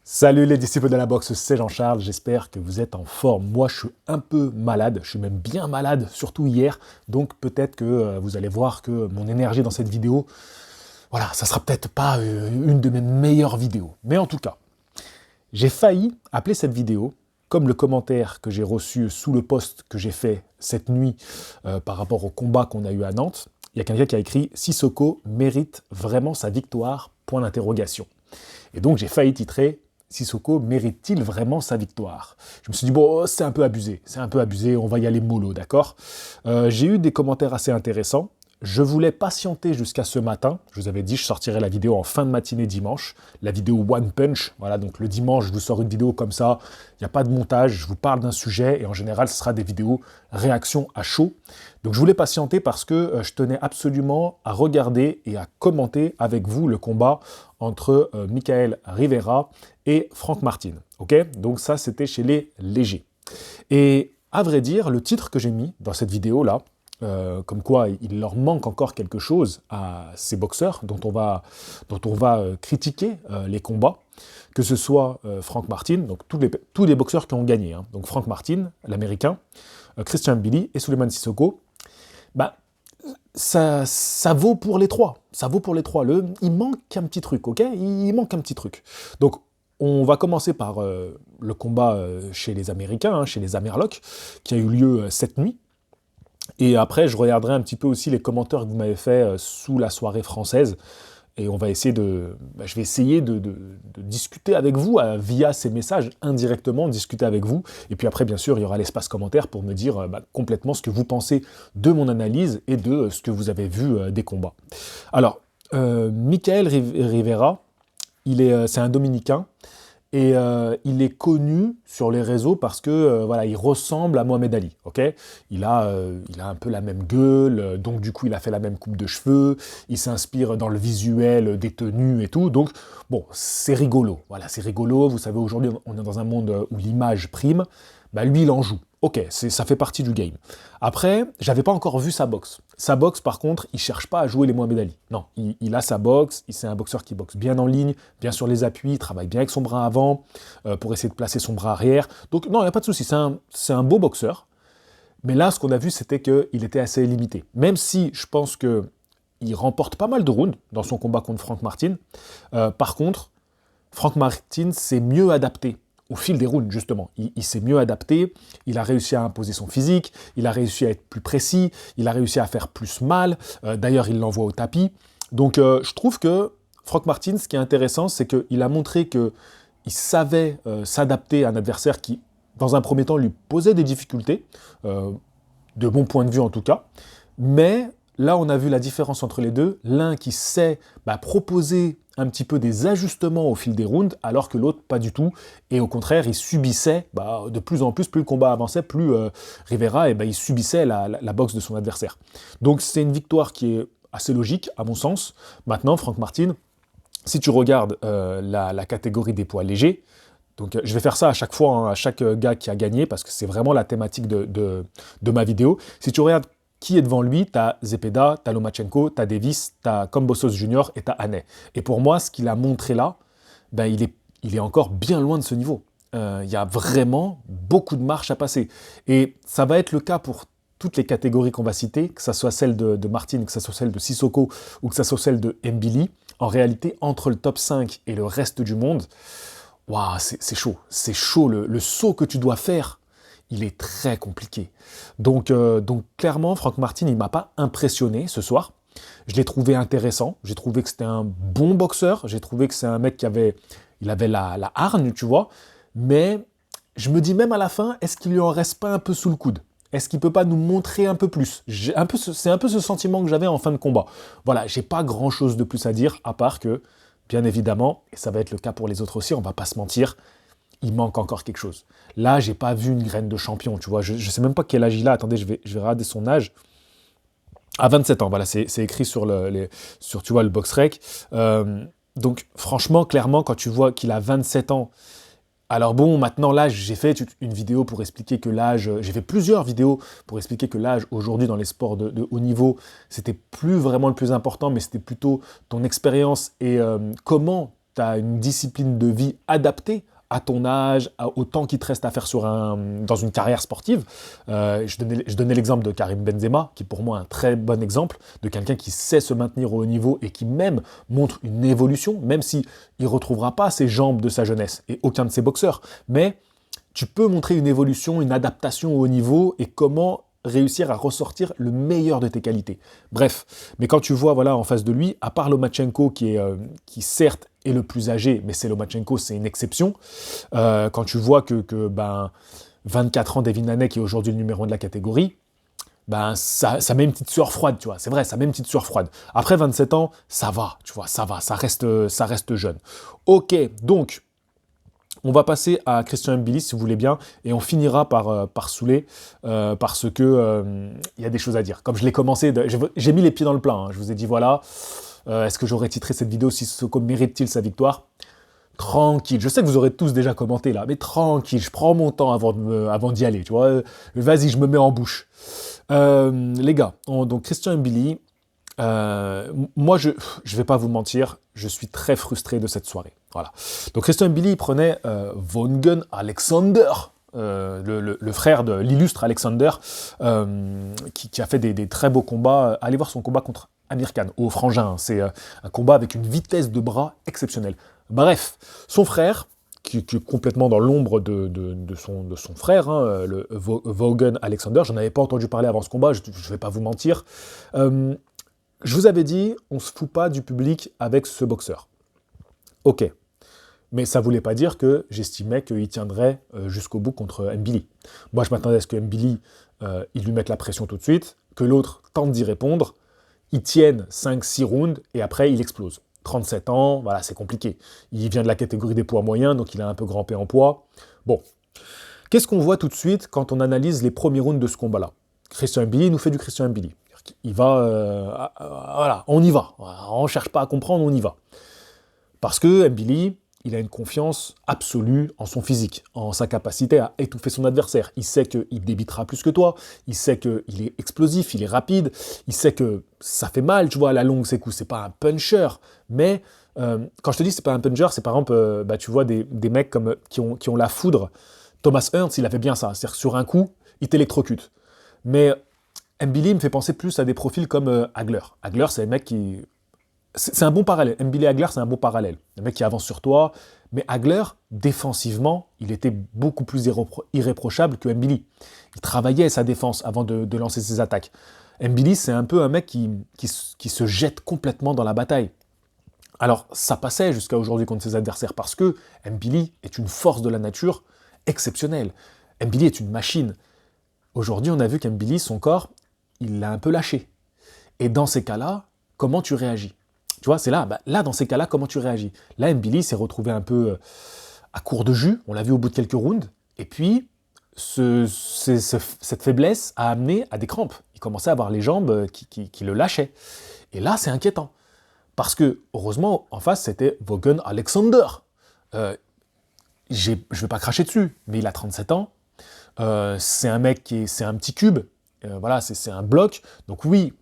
Salut les disciples de la boxe, c'est Jean-Charles, j'espère que vous êtes en forme. Moi je suis un peu malade, je suis même bien malade, surtout hier, donc peut-être que vous allez voir que mon énergie dans cette vidéo, voilà, ça sera peut-être pas une de mes meilleures vidéos. Mais en tout cas, j'ai failli appeler cette vidéo, comme le commentaire que j'ai reçu sous le post que j'ai fait cette nuit par rapport au combat qu'on a eu à Nantes, il y a quelqu'un qui a écrit « Sissoko mérite vraiment sa victoire ?» point d'interrogation. Et donc j'ai failli titrer Sissoko mérite-t-il vraiment sa victoire? Je me suis dit, bon, c'est un peu abusé, on va y aller mollo, d'accord? J'ai eu des commentaires assez intéressants. Je voulais patienter jusqu'à ce matin. Je vous avais dit, je sortirais la vidéo en fin de matinée dimanche. La vidéo One Punch. Voilà, donc le dimanche, je vous sors une vidéo comme ça. Il n'y a pas de montage, je vous parle d'un sujet et en général, ce sera des vidéos réaction à chaud. Donc je voulais patienter parce que je tenais absolument à regarder et à commenter avec vous le combat entre Michael Rivera et Frank Martin. Ok? Donc ça, c'était chez les légers. Et à vrai dire, le titre que j'ai mis dans cette vidéo-là, comme quoi il leur manque encore quelque chose à ces boxeurs dont on va critiquer les combats, que ce soit Frank Martin, donc tous les boxeurs qui ont gagné, hein, donc Frank Martin, l'américain, Christian Billy et Suleiman Sissoko, bah, ça vaut pour les trois. Ça vaut pour les trois. Il manque un petit truc, ok? Il manque un petit truc. Donc, on va commencer par le combat chez les Américains, hein, chez les Amerlocs, qui a eu lieu cette nuit. Et après, je regarderai un petit peu aussi les commentaires que vous m'avez fait sous la soirée française. Et on va essayer je vais essayer de discuter avec vous via ces messages, indirectement, discuter avec vous. Et puis après, bien sûr, il y aura l'espace commentaire pour me dire complètement ce que vous pensez de mon analyse et de ce que vous avez vu des combats. Alors, Michael Rivera, c'est un Dominicain. Et il est connu sur les réseaux parce que voilà, il ressemble à Mohamed Ali, ok? Il a un peu la même gueule, donc du coup il a fait la même coupe de cheveux, il s'inspire dans le visuel des tenues et tout, donc bon, c'est rigolo, voilà, c'est rigolo, vous savez, aujourd'hui on est dans un monde où l'image prime, bah lui il en joue, ok, ça fait partie du game. Après, j'avais pas encore vu sa boxe. Sa boxe, par contre, il cherche pas à jouer les Mohamed Ali. Non, il a sa boxe, c'est un boxeur qui boxe bien en ligne, bien sur les appuis, il travaille bien avec son bras avant, pour essayer de placer son bras arrière. Donc non, il n'y a pas de souci, c'est un beau boxeur. Mais là, ce qu'on a vu, c'était qu'il était assez limité. Même si je pense qu'il remporte pas mal de rounds dans son combat contre Frank Martin. Par contre, Frank Martin s'est mieux adapté au fil des rounds, justement. Il s'est mieux adapté, il a réussi à imposer son physique, il a réussi à être plus précis, il a réussi à faire plus mal. D'ailleurs, il l'envoie au tapis. Donc, je trouve que Frank Martin, ce qui est intéressant, c'est qu'il a montré qu'il savait s'adapter à un adversaire qui, dans un premier temps, lui posait des difficultés, de mon point de vue en tout cas. Mais là, on a vu la différence entre les deux. L'un qui sait proposer un petit peu des ajustements au fil des rounds, alors que l'autre, pas du tout. Et au contraire, il subissait de plus en plus le combat avançait, plus Rivera, il subissait la boxe de son adversaire. Donc c'est une victoire qui est assez logique, à mon sens. Maintenant, Frank Martin, si tu regardes la catégorie des poids légers, donc je vais faire ça à chaque fois, hein, à chaque gars qui a gagné, parce que c'est vraiment la thématique de ma vidéo. Si tu regardes qui est devant lui, t'as Zepeda, t'as Lomachenko, t'as Davis, t'as Kambosos Jr. et t'as Haney. Et pour moi, ce qu'il a montré là, il est encore bien loin de ce niveau. Il y a vraiment beaucoup de marche à passer. Et ça va être le cas pour toutes les catégories qu'on va citer, que ce soit celle de Martin, que ce soit celle de Sissoko ou que ce soit celle de Mbili. En réalité, entre le top 5 et le reste du monde, waouh, c'est chaud. C'est chaud. Le saut que tu dois faire, il est très compliqué. Donc clairement, Frank Martin, il ne m'a pas impressionné ce soir. Je l'ai trouvé intéressant. J'ai trouvé que c'était un bon boxeur. J'ai trouvé que c'est un mec il avait la hargne, tu vois. Mais je me dis même à la fin, est-ce qu'il lui en reste pas un peu sous le coude? Est-ce qu'il peut pas nous montrer un peu plus? C'est un peu ce sentiment que j'avais en fin de combat. Voilà, j'ai pas grand-chose de plus à dire, à part que, bien évidemment, et ça va être le cas pour les autres aussi, on va pas se mentir, il manque encore quelque chose. Là, j'ai pas vu une graine de champion, tu vois. Je sais même pas quel âge il a. Attendez, je vais regarder son âge. À 27 ans, voilà, c'est écrit sur tu vois, le BoxRec. Donc, franchement, clairement, quand tu vois qu'il a 27 ans, alors bon, maintenant l'âge, j'ai fait une vidéo pour expliquer que l'âge, j'ai fait plusieurs vidéos pour expliquer que l'âge aujourd'hui dans les sports de haut niveau, c'était plus vraiment le plus important, mais c'était plutôt ton expérience et comment tu as une discipline de vie adaptée à ton âge, au temps qui te reste à faire dans une carrière sportive. Je donnais l'exemple de Karim Benzema, qui est pour moi un très bon exemple de quelqu'un qui sait se maintenir au haut niveau et qui même montre une évolution, même si il ne retrouvera pas ses jambes de sa jeunesse, et aucun de ses boxeurs. Mais tu peux montrer une évolution, une adaptation au haut niveau, et comment réussir à ressortir le meilleur de tes qualités. Bref, mais quand tu vois voilà, en face de lui, à part Lomachenko qui certes est le plus âgé, mais c'est Lomachenko, c'est une exception. Quand tu vois que 24 ans, Devin Haney, qui est aujourd'hui le numéro 1 de la catégorie, ça met une petite sueur froide, tu vois. C'est vrai, ça met une petite sueur froide. Après 27 ans, ça va, tu vois, ça va, ça reste jeune. Ok, donc, on va passer à Christian Mbili, si vous voulez bien, et on finira par Souley, parce que il y a des choses à dire. Comme je l'ai commencé, j'ai mis les pieds dans le plat, hein. Je vous ai dit, voilà, est-ce que j'aurais titré cette vidéo si Sissoko mérite-t-il sa victoire? Tranquille, je sais que vous aurez tous déjà commenté là, mais tranquille, je prends mon temps avant d'y aller, tu vois. Vas-y, je me mets en bouche. Les gars, donc Christian Mbili, moi, je vais pas vous mentir, je suis très frustré de cette soirée. Voilà. Donc Christian Mbili, il prenait Vaughan Alexander, le frère de l'illustre Alexander, qui a fait des très beaux combats. Allez voir son combat contre Amir Khan, au frangin. C'est un combat avec une vitesse de bras exceptionnelle. Bref, son frère, qui est complètement dans l'ombre de son frère, hein, le Vaughan Alexander, j'en avais pas entendu parler avant ce combat, je vais pas vous mentir. Je vous avais dit, on se fout pas du public avec ce boxeur. Ok. Mais ça voulait pas dire que j'estimais qu'il tiendrait jusqu'au bout contre Mbili. Moi, je m'attendais à ce que Mbili, il lui mette la pression tout de suite, que l'autre tente d'y répondre, il tienne 5-6 rounds, et après, il explose. 37 ans, voilà, c'est compliqué. Il vient de la catégorie des poids moyens, donc il a un peu grimpé en poids. Bon. Qu'est-ce qu'on voit tout de suite quand on analyse les premiers rounds de ce combat-là? Christian Mbili nous fait du Christian Mbili. Il va, voilà, on y va. On ne cherche pas à comprendre, on y va. Parce que Mbili, il a une confiance absolue en son physique, en sa capacité à étouffer son adversaire. Il sait qu'il débitera plus que toi, il sait qu'il est explosif, il est rapide, il sait que ça fait mal, tu vois, à la longue, ses coups. C'est pas un puncher, mais quand je te dis c'est pas un puncher, c'est par exemple, tu vois, des mecs qui ont la foudre. Thomas Hearns, il avait bien ça, c'est-à-dire sur un coup, il t'électrocute. Mais Mbili me fait penser plus à des profils comme Hagler. Hagler, c'est un mec qui... C'est un bon parallèle. Mbili et Hagler, c'est un bon parallèle. Un mec qui avance sur toi. Mais Hagler, défensivement, il était beaucoup plus irréprochable que Mbili. Il travaillait sa défense avant de lancer ses attaques. Mbili, c'est un peu un mec qui se jette complètement dans la bataille. Alors, ça passait jusqu'à aujourd'hui contre ses adversaires parce que Mbili est une force de la nature exceptionnelle. Mbili est une machine. Aujourd'hui, on a vu qu'Mbili, son corps, il l'a un peu lâché. Et dans ces cas-là, comment tu réagis? Tu vois, c'est là, dans ces cas-là, comment tu réagis? Là, Mbili s'est retrouvé un peu à court de jus, on l'a vu au bout de quelques rounds, et puis cette faiblesse a amené à des crampes. Il commençait à avoir les jambes qui le lâchaient. Et là, c'est inquiétant. Parce que, heureusement, en face, c'était Vaughan Alexander. Je ne vais pas cracher dessus, mais il a 37 ans. C'est un mec c'est un petit cube. Voilà, c'est un bloc. Donc oui,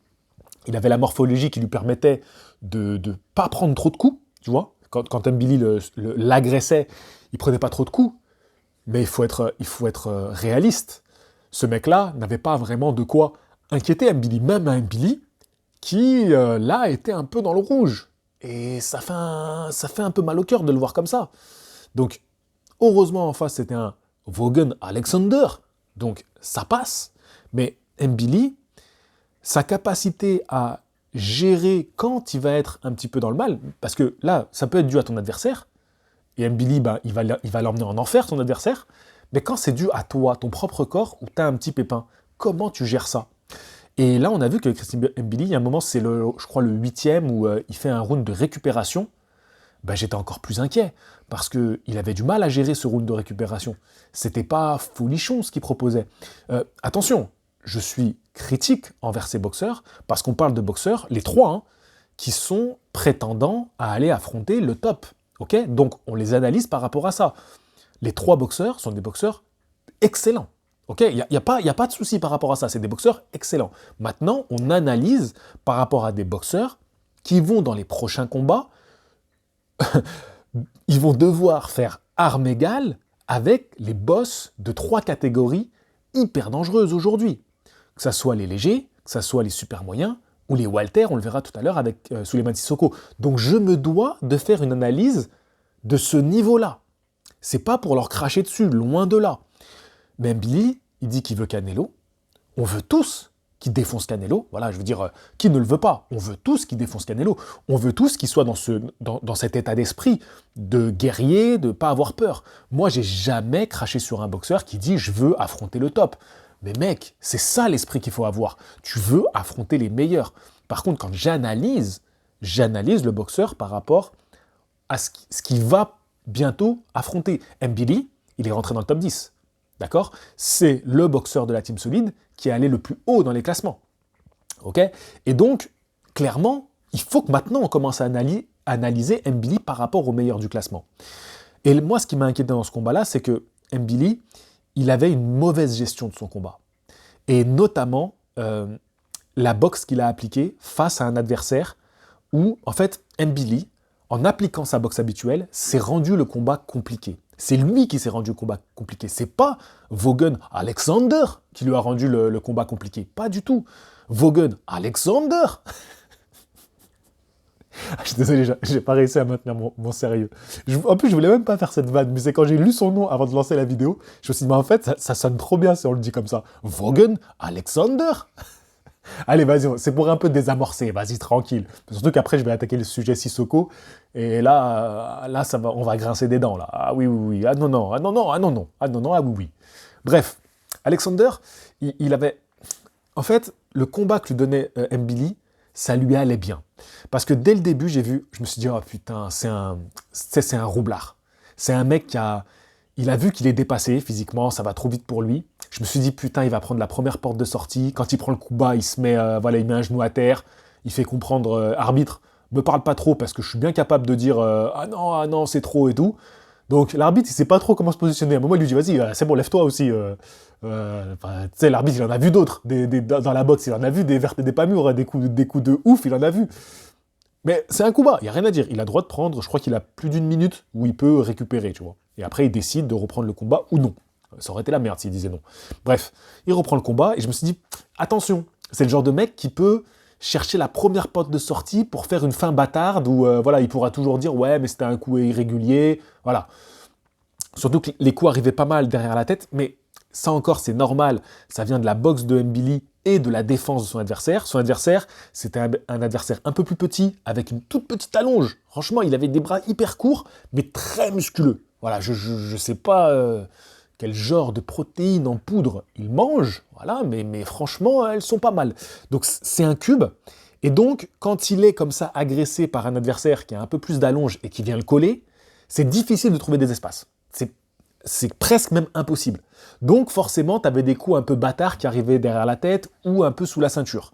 il avait la morphologie qui lui permettait de ne pas prendre trop de coups, tu vois. Quand Mbili l'agressait, il prenait pas trop de coups. Mais il faut être réaliste. Ce mec-là n'avait pas vraiment de quoi inquiéter Mbili. Même un Mbili qui, là, était un peu dans le rouge. Et ça fait un peu mal au cœur de le voir comme ça. Donc, heureusement, en face, c'était un Vaughan Alexander. Donc, ça passe. Mais Mbili, sa capacité à gérer quand il va être un petit peu dans le mal, parce que là, ça peut être dû à ton adversaire, et Mbili, il va l'emmener en enfer, ton adversaire, mais quand c'est dû à toi, ton propre corps, où tu as un petit pépin, comment tu gères ça? Et là, on a vu que Christian Mbili, il y a un moment, c'est je crois le 8e, où il fait un round de récupération. J'étais encore plus inquiet, parce qu'il avait du mal à gérer ce round de récupération. C'était pas folichon ce qu'il proposait. Attention, je suis critique envers ces boxeurs, parce qu'on parle de boxeurs, les trois, hein, qui sont prétendants à aller affronter le top. Okay, donc on les analyse par rapport à ça. Les trois boxeurs sont des boxeurs excellents. Okay, il n'y a pas de souci par rapport à ça, c'est des boxeurs excellents. Maintenant, on analyse par rapport à des boxeurs qui vont dans les prochains combats Ils vont devoir faire armes égales avec les boss de 3 catégories hyper dangereuses aujourd'hui. Que ce soit les légers, que ce soit les super moyens, ou les Walter, on le verra tout à l'heure avec Souleymane Sissoko. Donc je me dois de faire une analyse de ce niveau-là. C'est pas pour leur cracher dessus, loin de là. Mais Billy, il dit qu'il veut Canelo. On veut tous qu'il défonce Canelo. Voilà, je veux dire, qui ne le veut pas? On veut tous qu'il défonce Canelo. On veut tous qu'il soit dans cet état d'esprit de guerrier, de pas avoir peur. Moi, j'ai jamais craché sur un boxeur qui dit « je veux affronter le top ». Mais mec, c'est ça l'esprit qu'il faut avoir. Tu veux affronter les meilleurs. Par contre, quand j'analyse le boxeur par rapport à ce qu'il va bientôt affronter. Mbili, il est rentré dans le top 10. D'accord? C'est le boxeur de la Team Solide qui est allé le plus haut dans les classements. Ok? Et donc, clairement, il faut que maintenant on commence à analyser Mbili par rapport aux meilleurs du classement. Et moi, ce qui m'a inquiété dans ce combat-là, c'est que Mbili, il avait une mauvaise gestion de son combat. Et notamment, la boxe qu'il a appliquée face à un adversaire où, en fait, Mbili, en appliquant sa boxe habituelle, s'est rendu le combat compliqué. C'est lui qui s'est rendu le combat compliqué. C'est pas Vaughan Alexander qui lui a rendu le combat compliqué. Pas du tout. Vaughan Alexander. Je suis désolé, j'ai pas réussi à maintenir mon sérieux. En plus, je voulais même pas faire cette vanne, mais c'est quand j'ai lu son nom avant de lancer la vidéo, je me suis dit, mais en fait, ça sonne trop bien si on le dit comme ça. Vaughan Alexander. Allez, vas-y, c'est pour un peu désamorcer, vas-y, tranquille. Surtout qu'après, je vais attaquer le sujet Sissoko, et là on va grincer des dents, là. Ah oui, oui, oui, ah non, non, ah non, non, ah non, non, ah non, non, ah oui, oui. Bref, Alexander, il avait... En fait, le combat que lui donnait Mbili, ça lui allait bien. Parce que dès le début, je me suis dit, oh putain, c'est un roublard. C'est un mec il a vu qu'il est dépassé physiquement, ça va trop vite pour lui. Je me suis dit, putain, il va prendre la première porte de sortie. Quand il prend le coup bas, il met un genou à terre. Il fait comprendre, arbitre, me parle pas trop parce que je suis bien capable de dire, ah non, c'est trop et tout. Donc l'arbitre, il sait pas trop comment se positionner. À un moment, il lui dit, vas-y, c'est bon, lève-toi aussi. Tu sais, l'arbitre, il en a vu d'autres. Dans la boxe, il en a vu des vertes et des pas mûres, des coups de ouf, il en a vu. Mais c'est un coup bas, il n'y a rien à dire. Il a le droit de prendre, je crois qu'il a plus d'une minute où il peut récupérer, tu vois. Et après, il décide de reprendre le combat ou non. Ça aurait été la merde s'il disait non. Bref, il reprend le combat et je me suis dit, attention, c'est le genre de mec qui peut chercher la première porte de sortie pour faire une fin bâtarde où voilà, il pourra toujours dire, ouais, mais c'était un coup irrégulier, voilà. Surtout que les coups arrivaient pas mal derrière la tête, mais ça encore, c'est normal. Ça vient de la boxe de Mbili et de la défense de son adversaire. Son adversaire, c'était un adversaire un peu plus petit, avec une toute petite allonge. Franchement, il avait des bras hyper courts, mais très musculeux. Voilà, je sais pas quel genre de protéines en poudre il mange, voilà, mais franchement, elles sont pas mal. Donc c'est un cube. Et donc, quand il est comme ça agressé par un adversaire qui a un peu plus d'allonge et qui vient le coller, c'est difficile de trouver des espaces. C'est presque même impossible. Donc forcément, tu avais des coups un peu bâtards qui arrivaient derrière la tête ou un peu sous la ceinture.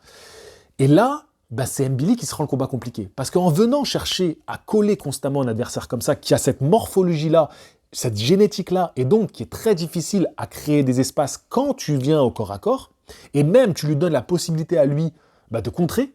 Et là, c'est Mbili qui se rend le combat compliqué. Parce qu'en venant chercher à coller constamment un adversaire comme ça, qui a cette morphologie-là, cette génétique-là, et donc qui est très difficile à créer des espaces quand tu viens au corps à corps, et même tu lui donnes la possibilité à lui de contrer,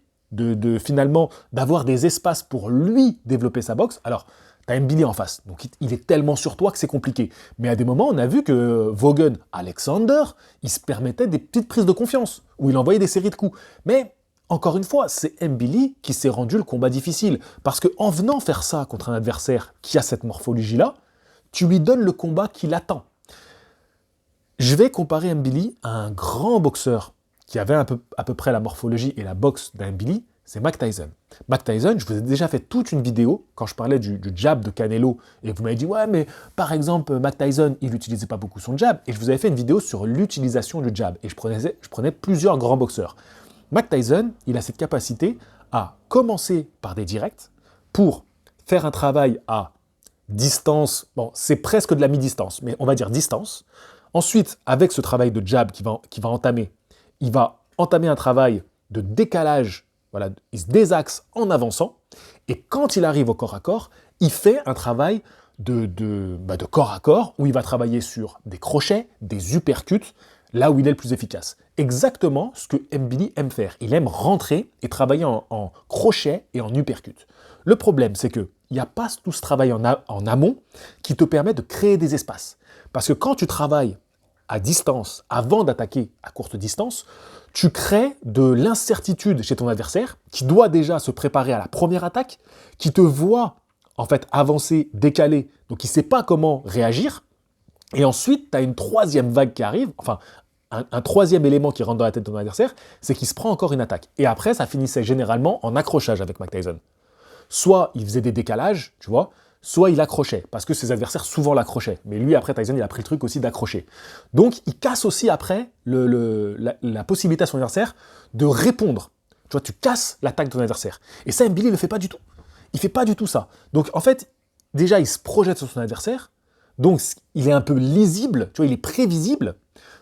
finalement d'avoir des espaces pour lui développer sa boxe. Alors, t'as Mbili en face, donc il est tellement sur toi que c'est compliqué. Mais à des moments, on a vu que Vaughan Alexander, il se permettait des petites prises de confiance, où il envoyait des séries de coups. Mais, encore une fois, c'est Mbili qui s'est rendu le combat difficile. Parce qu'en venant faire ça contre un adversaire qui a cette morphologie-là, tu lui donnes le combat qu'il attend. Je vais comparer Mbili à un grand boxeur qui avait à peu près la morphologie et la boxe d'un Mbili, c'est Mike Tyson. Mike Tyson, je vous ai déjà fait toute une vidéo quand je parlais du jab de Canelo et vous m'avez dit « Ouais, mais par exemple, Mike Tyson, il n'utilisait pas beaucoup son jab. » Et je vous avais fait une vidéo sur l'utilisation du jab et je prenais plusieurs grands boxeurs. Mike Tyson, il a cette capacité à commencer par des directs pour faire un travail à distance, bon, c'est presque de la mi-distance, mais on va dire distance. Ensuite, avec ce travail de jab qu'il va entamer, il va entamer un travail de décalage. Voilà, il se désaxe en avançant, et quand il arrive au corps à corps, il fait un travail de corps à corps, où il va travailler sur des crochets, des uppercuts, là où il est le plus efficace. Exactement ce que Mbili aime faire. Il aime rentrer et travailler en crochet et en uppercut. Le problème, c'est qu'il il n'y a pas tout ce travail en amont qui te permet de créer des espaces. Parce que quand tu travailles à distance, avant d'attaquer à courte distance, tu crées de l'incertitude chez ton adversaire, qui doit déjà se préparer à la première attaque, qui te voit en fait avancer, décaler, donc il ne sait pas comment réagir. Et ensuite, tu as une troisième vague qui arrive, enfin un troisième élément qui rentre dans la tête de ton adversaire, c'est qu'il se prend encore une attaque. Et après, ça finissait généralement en accrochage avec Mike Tyson. Soit il faisait des décalages, tu vois, soit il accrochait, parce que ses adversaires souvent l'accrochaient. Mais lui, après, Tyson, il a pris le truc aussi d'accrocher. Donc, il casse aussi après la possibilité à son adversaire de répondre. Tu vois, tu casses l'attaque de ton adversaire. Et ça, Mbili ne le fait pas du tout. Il ne fait pas du tout ça. Donc, en fait, déjà, il se projette sur son adversaire. Donc, il est un peu lisible, tu vois, il est prévisible.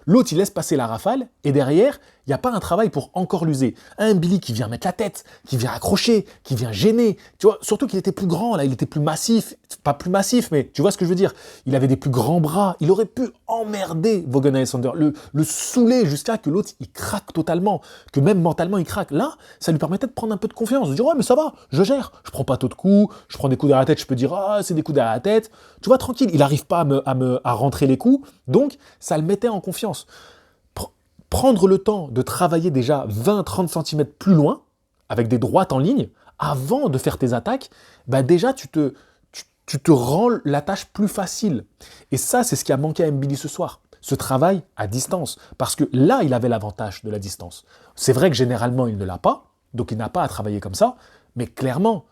L'autre, il laisse passer la rafale, et derrière, il n'y a pas un travail pour encore l'user. Un Billy qui vient mettre la tête, qui vient accrocher, qui vient gêner. Tu vois, surtout qu'il était plus grand, là, il était plus massif. Pas plus massif, mais tu vois ce que je veux dire. Il avait des plus grands bras. Il aurait pu emmerder Vaughan Alexander, le saouler jusqu'à que l'autre, il craque totalement. Que même mentalement, il craque. Là, ça lui permettait de prendre un peu de confiance. De dire, ouais, mais ça va, je gère. Je prends pas trop de coups. Je prends des coups derrière la tête. Je peux dire, ah, c'est des coups derrière la tête. Tu vois, tranquille. Il n'arrive pas à rentrer les coups. Donc, ça le mettait en confiance. Prendre le temps de travailler déjà 20-30 cm plus loin, avec des droites en ligne, avant de faire tes attaques, bah déjà tu te rends la tâche plus facile. Et ça, c'est ce qui a manqué à Mbili ce soir. Ce travail à distance. Parce que là, il avait l'avantage de la distance. C'est vrai que généralement, il ne l'a pas, donc il n'a pas à travailler comme ça, mais clairement,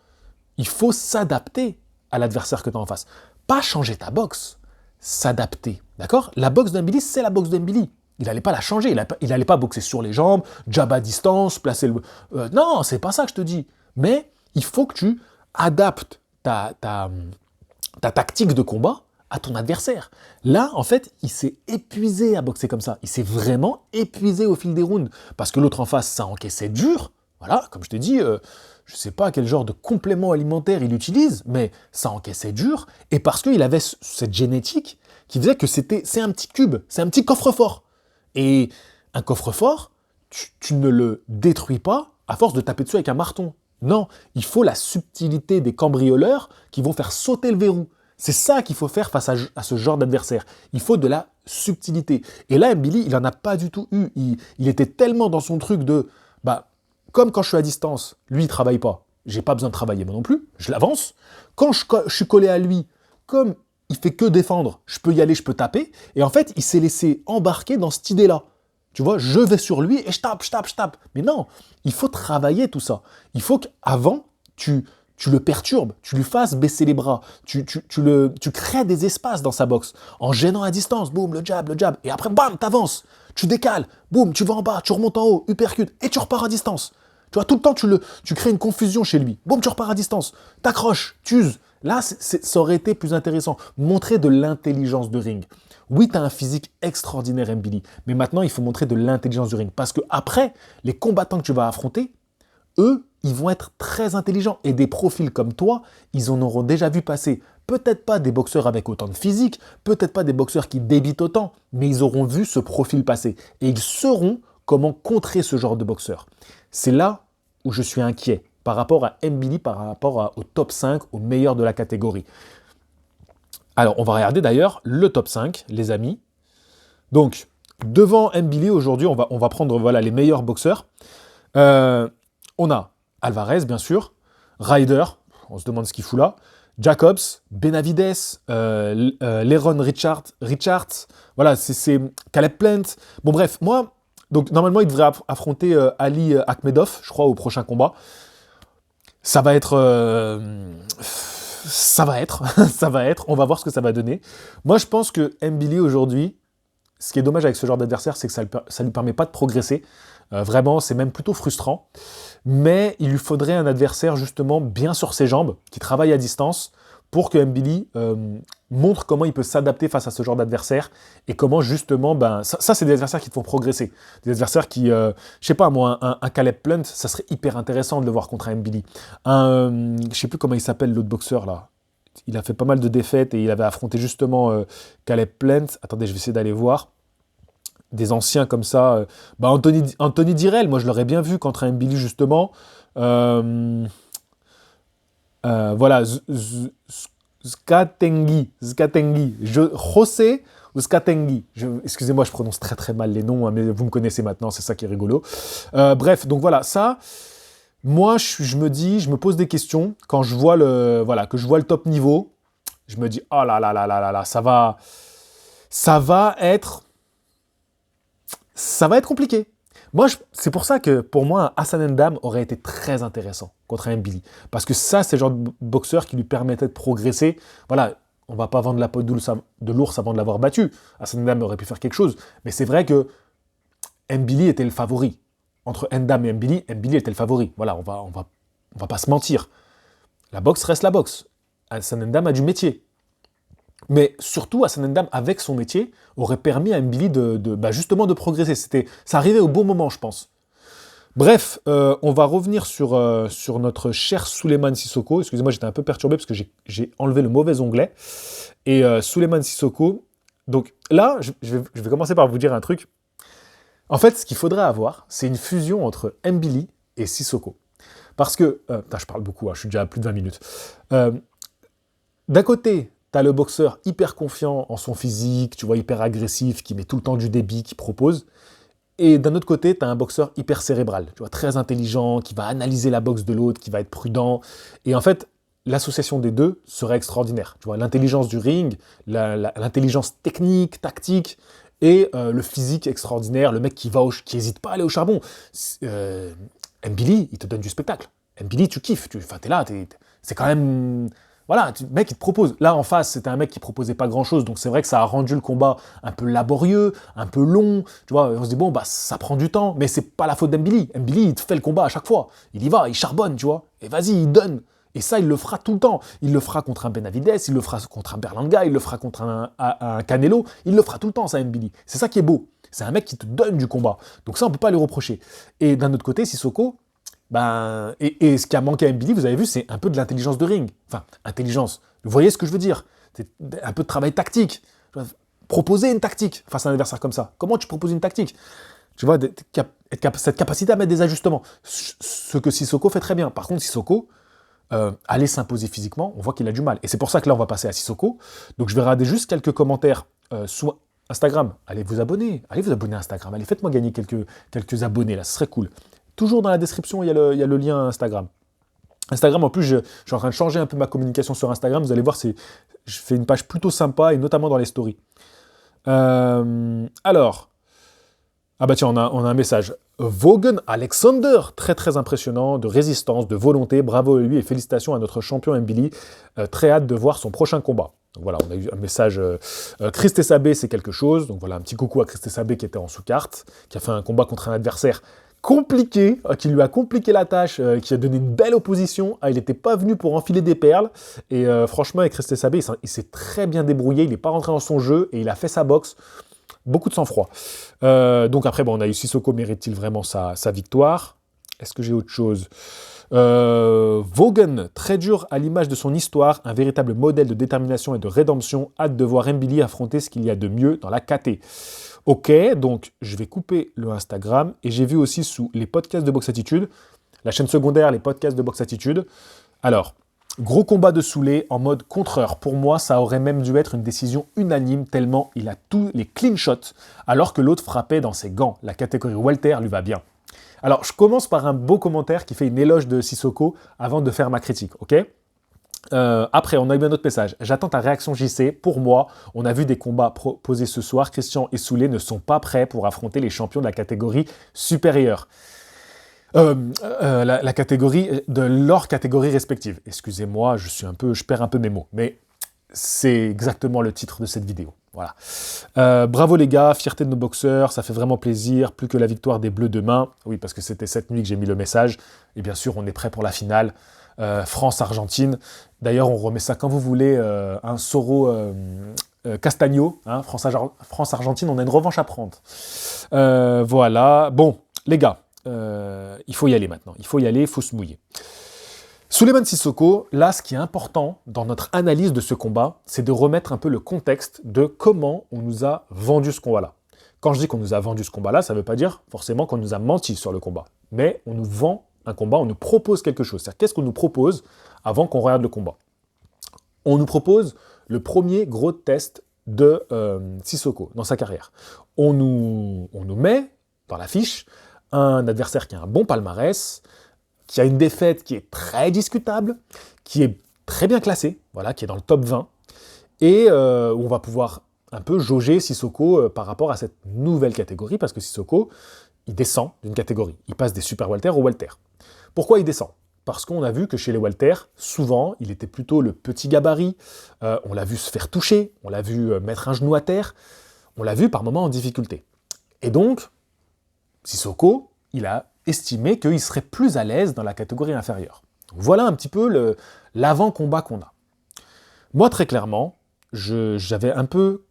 il faut s'adapter à l'adversaire que tu as en face. Pas changer ta boxe, s'adapter. D'accord? La boxe d'Mbili, c'est la boxe d'Mbili. Il n'allait pas la changer, il n'allait pas boxer sur les jambes, jab à distance, placer le... non, c'est pas ça que je te dis. Mais il faut que tu adaptes ta tactique de combat à ton adversaire. Là, en fait, il s'est épuisé à boxer comme ça. Il s'est vraiment épuisé au fil des rounds. Parce que l'autre en face, ça encaissait dur. Voilà, comme je te dis, je ne sais pas quel genre de complément alimentaire il utilise, mais ça encaissait dur. Et parce qu'il avait cette génétique qui faisait que c'est un petit cube, c'est un petit coffre-fort. Et un coffre-fort, tu ne le détruis pas à force de taper dessus avec un marteau. Non, il faut la subtilité des cambrioleurs qui vont faire sauter le verrou. C'est ça qu'il faut faire face à ce genre d'adversaire. Il faut de la subtilité. Et là, Mbili, il n'en a pas du tout eu. Il était tellement dans son truc de... bah, comme quand je suis à distance, lui, il ne travaille pas. J'ai pas besoin de travailler moi non plus. Je l'avance. Quand je suis collé à lui, comme il fait que défendre, je peux y aller, je peux taper. Et en fait, il s'est laissé embarquer dans cette idée-là. Tu vois, je vais sur lui et je tape. Mais non, il faut travailler tout ça. Il faut qu'avant, tu le perturbes, tu lui fasses baisser les bras, tu crées des espaces dans sa boxe, en gênant à distance, boum, le jab, et après, bam, t'avances, tu décales, boum, tu vas en bas, tu remontes en haut, uppercut, et tu repars à distance. Tu vois, tout le temps, tu crées une confusion chez lui. Boum, tu repars à distance, t'accroches, tu uses. Là, ça aurait été plus intéressant. Montrer de l'intelligence de ring. Oui, tu as un physique extraordinaire, Mbili, mais maintenant, il faut montrer de l'intelligence du ring. Parce que après, les combattants que tu vas affronter, eux, ils vont être très intelligents. Et des profils comme toi, ils en auront déjà vu passer. Peut-être pas des boxeurs avec autant de physique, peut-être pas des boxeurs qui débitent autant, mais ils auront vu ce profil passer. Et ils sauront comment contrer ce genre de boxeur. C'est là où je suis inquiet par rapport à Mbili, par rapport au top 5, au meilleur de la catégorie. Alors, on va regarder d'ailleurs le top 5, les amis. Donc, devant Mbili, aujourd'hui, on va prendre voilà, les meilleurs boxeurs. On a Alvarez, bien sûr, Ryder, on se demande ce qu'il fout là, Jacobs, Benavides, Leron Richards, voilà, c'est Caleb Plant. Bon bref, moi, donc normalement, il devrait affronter Ali Akhmedov, je crois, au prochain combat. Ça va être, on va voir ce que ça va donner. Moi, je pense que Mbili, aujourd'hui, ce qui est dommage avec ce genre d'adversaire, c'est que ça ne lui permet pas de progresser. Vraiment, c'est même plutôt frustrant. Mais il lui faudrait un adversaire, justement, bien sur ses jambes, qui travaille à distance, pour que Mbili montre comment il peut s'adapter face à ce genre d'adversaire, et comment, justement, ça c'est des adversaires qui te font progresser. Des adversaires qui, je sais pas moi, un Caleb Plant, ça serait hyper intéressant de le voir contre un Mbili. Je sais plus comment il s'appelle, l'autre boxeur, là. Il a fait pas mal de défaites, et il avait affronté, justement, Caleb Plant. Attendez, je vais essayer d'aller voir. Des anciens comme ça. Anthony Dirrell, moi je l'aurais bien vu contre un Mbili justement. Voilà, Skatengi, José ou Skatengi. Excusez-moi, je prononce très très mal les noms, hein, mais vous me connaissez maintenant, c'est ça qui est rigolo. Bref, donc voilà, ça, moi, je me dis, je me pose des questions quand je vois que je vois le top niveau. Je me dis, oh là là là là là là, ça va être compliqué. Moi, c'est pour ça que, pour moi, un Hassan N'Dam aurait été très intéressant contre un Mbili. Parce que ça, c'est le genre de boxeur qui lui permettait de progresser. Voilà, on va pas vendre la peau de l'ours avant de l'avoir battu. Hassan N'Dam aurait pu faire quelque chose. Mais c'est vrai que Mbili était le favori. Entre N'Dam et Mbili était le favori. Voilà, on va pas se mentir. La boxe reste la boxe. Hassan N'Dam a du métier. Mais surtout, Hassan N'Dam, avec son métier, aurait permis à Mbili justement de progresser. Ça arrivait au bon moment, je pense. Bref, on va revenir sur notre cher Souleymane Sissoko. Excusez-moi, j'étais un peu perturbé parce que j'ai enlevé le mauvais onglet. Et Souleymane Sissoko, donc là, je vais commencer par vous dire un truc. En fait, ce qu'il faudrait avoir, c'est une fusion entre Mbili et Sissoko. Parce que, je parle beaucoup, hein, je suis déjà à plus de 20 minutes. D'un côté, t'as le boxeur hyper confiant en son physique, tu vois, hyper agressif, qui met tout le temps du débit, qui propose. Et d'un autre côté, t'as un boxeur hyper cérébral, tu vois, très intelligent, qui va analyser la boxe de l'autre, qui va être prudent. Et en fait, l'association des deux serait extraordinaire. Tu vois, l'intelligence du ring, l'intelligence technique, tactique, et le physique extraordinaire, le mec qui hésite pas à aller au charbon. Mbili, il te donne du spectacle. Mbili, tu kiffes, t'es là, c'est quand même... Voilà, le mec, il te propose. Là, en face, c'était un mec qui proposait pas grand-chose, donc c'est vrai que ça a rendu le combat un peu laborieux, un peu long. Tu vois, on se dit, bon, ça prend du temps, mais c'est pas la faute d'Mbili. Mbili, il te fait le combat à chaque fois. Il y va, il charbonne, tu vois. Et vas-y, il donne. Et ça, il le fera tout le temps. Il le fera contre un Benavidez, il le fera contre un Berlanga, il le fera contre un Canelo. Il le fera tout le temps, ça, Mbili. C'est ça qui est beau. C'est un mec qui te donne du combat. Donc ça, on peut pas lui reprocher. Et d'un autre côté, Sissoko, et ce qui a manqué à Mbili, vous avez vu, c'est un peu de l'intelligence de ring. Enfin, intelligence. Vous voyez ce que je veux dire? C'est un peu de travail tactique. Proposer une tactique face à un adversaire comme ça. Comment tu proposes une tactique? Tu vois, cette capacité à mettre des ajustements. Ce que Sissoko fait très bien. Par contre, Sissoko, aller s'imposer physiquement, on voit qu'il a du mal. Et c'est pour ça que là, on va passer à Sissoko. Donc, je vais regarder juste quelques commentaires sur Instagram. Allez vous abonner à Instagram. Allez, faites-moi gagner quelques abonnés, là, ce serait cool. Toujours dans la description, il y a le lien Instagram. Instagram, en plus, je suis en train de changer un peu ma communication sur Instagram. Vous allez voir, je fais une page plutôt sympa, et notamment dans les stories. Alors, ah bah tiens, on a un message. Vaughan Alexander, très très impressionnant, de résistance, de volonté. Bravo à lui et félicitations à notre champion Mbili. Très hâte de voir son prochain combat. Donc voilà, on a eu un message. Christé Sabé, c'est quelque chose. Donc voilà, un petit coucou à Christé Sabé qui était en sous-carte, qui a fait un combat contre un adversaire compliqué, qui lui a compliqué la tâche, qui a donné une belle opposition. Il n'était pas venu pour enfiler des perles. Et franchement, avec Christé Sabé, il s'est très bien débrouillé. Il n'est pas rentré dans son jeu et il a fait sa boxe. Beaucoup de sang-froid. Donc après, on a eu Sissoko, mérite-t-il vraiment sa victoire? Est-ce que j'ai autre chose? Vaughan, très dur à l'image de son histoire, un véritable modèle de détermination et de rédemption. Hâte de voir Mbili affronter ce qu'il y a de mieux dans la KT. Ok, donc je vais couper le Instagram. Et j'ai vu aussi sous les podcasts de Box Attitude, la chaîne secondaire, les podcasts de Box Attitude. Alors, gros combat de Soulé en mode contreur. Pour moi, ça aurait même dû être une décision unanime, tellement il a tous les clean shots, alors que l'autre frappait dans ses gants. La catégorie welter lui va bien. Alors, je commence par un beau commentaire qui fait une éloge de Sissoko avant de faire ma critique, ok? Après, on a eu un autre message. J'attends ta réaction, JC. Pour moi, on a vu des combats proposés ce soir. Christian et Soulé ne sont pas prêts pour affronter les champions de la catégorie supérieure. La catégorie de leur catégorie respective. Excusez-moi, je perds un peu mes mots, mais c'est exactement le titre de cette vidéo. Voilà. Bravo les gars, fierté de nos boxeurs, ça fait vraiment plaisir, plus que la victoire des Bleus demain. Oui, parce que c'était cette nuit que j'ai mis le message. Et bien sûr, on est prêt pour la finale. France-Argentine. D'ailleurs, on remet ça quand vous voulez. Un Soro Castagno, hein, France-Argentine, on a une revanche à prendre. Voilà. Bon, les gars. Il faut y aller maintenant, il faut se mouiller. Souleymane Sissoko, là, ce qui est important dans notre analyse de ce combat, c'est de remettre un peu le contexte de comment on nous a vendu ce combat-là. Quand je dis qu'on nous a vendu ce combat-là, ça ne veut pas dire forcément qu'on nous a menti sur le combat, mais on nous vend un combat, on nous propose quelque chose. C'est-à-dire, qu'est-ce qu'on nous propose avant qu'on regarde le combat. On nous propose le premier gros test de Sissoko dans sa carrière. On nous met dans l'affiche un adversaire qui a un bon palmarès, qui a une défaite qui est très discutable, qui est très bien classé, voilà, qui est dans le top 20, et où on va pouvoir un peu jauger Sissoko par rapport à cette nouvelle catégorie, parce que Sissoko, il descend d'une catégorie. Il passe des super welter au welter. Pourquoi il descend? Parce qu'on a vu que chez les welter, souvent, il était plutôt le petit gabarit, on l'a vu se faire toucher, on l'a vu mettre un genou à terre, on l'a vu par moments en difficulté. Et donc, Sissoko, il a estimé qu'il serait plus à l'aise dans la catégorie inférieure. Voilà un petit peu l'avant-combat qu'on a. Moi, très clairement, j'avais un peu